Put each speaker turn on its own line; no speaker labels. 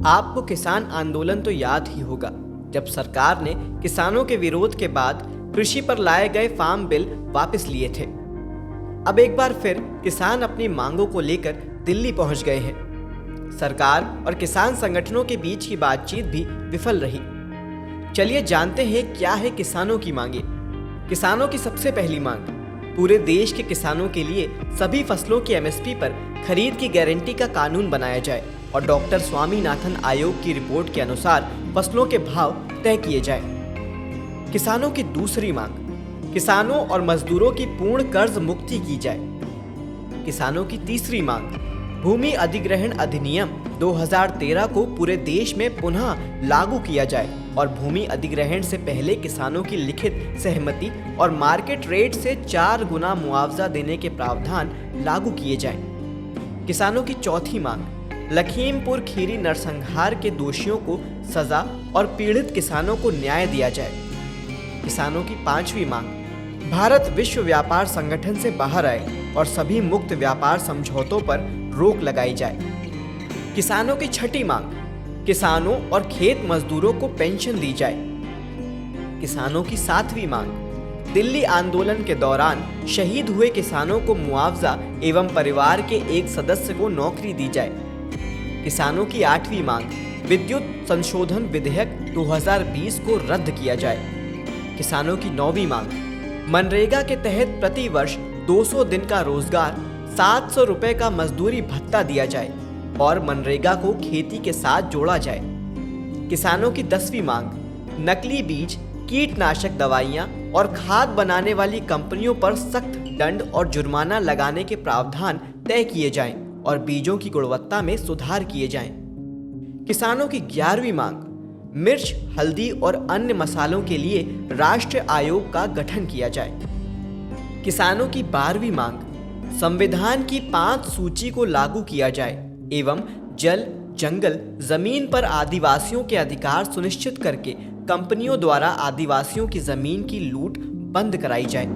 आपको किसान आंदोलन तो याद ही होगा, जब सरकार ने किसानों के विरोध के बाद कृषि पर लाए गए फार्म बिल वापस लिए थे। अब एक बार फिर किसान अपनी मांगों को लेकर दिल्ली पहुंच गए हैं। सरकार और किसान संगठनों के बीच की बातचीत भी विफल रही। चलिए जानते हैं क्या है किसानों की मांगे। किसानों की सबसे पहली मांग, पूरे देश के किसानों के लिए सभी फसलों की एमएसपी पर खरीद की गारंटी का कानून बनाया जाए और डॉक्टर स्वामीनाथन आयोग की रिपोर्ट के अनुसार फसलों के भाव तय किए जाए। किसानों की दूसरी मांग, किसानों और मजदूरों की पूर्ण कर्ज मुक्ति की जाए। किसानों की तीसरी मांग, भूमि अधिग्रहण अधिनियम 2013 को पूरे देश में पुनः लागू किया जाए और भूमि अधिग्रहण से पहले किसानों की लिखित सहमति और मार्केट रेट से 4 गुना मुआवजा देने के प्रावधान लागू किए जाएं। किसानों की चौथी मांग, लखीमपुर खीरी नरसंहार के दोषियों को सजा और पीड़ित किसानों को न्याय दिया जाए। किसानों की पांचवी मांग, भारत विश्व व्यापार संगठन से बाहर आए और सभी मुक्त व्यापार समझौतों पर रोक लगाई जाए। किसानों की छठी मांग, किसानों और खेत मजदूरों को पेंशन दी जाए। किसानों की सातवीं मांग, दिल्ली आंदोलन के दौरान शहीद हुए किसानों को मुआवजा एवं परिवार के एक सदस्य को नौकरी दी जाए। किसानों की आठवीं मांग, विद्युत संशोधन विधेयक 2020 को रद्द किया जाए। किसानों की नौवीं मांग, मनरेगा के तहत प्रति वर्ष 200 दिन का रोजगार, 700 रुपए का मजदूरी भत्ता दिया जाए और मनरेगा को खेती के साथ जोड़ा जाए। किसानों की 10वीं मांग, नकली बीज, कीटनाशक दवाइयां और खाद बनाने वाली कंपनियों पर सख्त दंड और जुर्माना लगाने के प्रावधान तय किए जाएं और बीजों की गुणवत्ता में सुधार किए जाएं। किसानों की 11वीं मांग, मिर्च, हल्दी और अन्य मसालों के लिए राष्ट्रीय आयोग का गठन किया जाए। किसानों की 12वीं मांग, संविधान की 5 सूची को लागू किया जाए एवं जल, जंगल, जमीन पर आदिवासियों के अधिकार सुनिश्चित करके कंपनियों द्वारा आदिवासियों की जमीन की लूट बंद कराई जाए।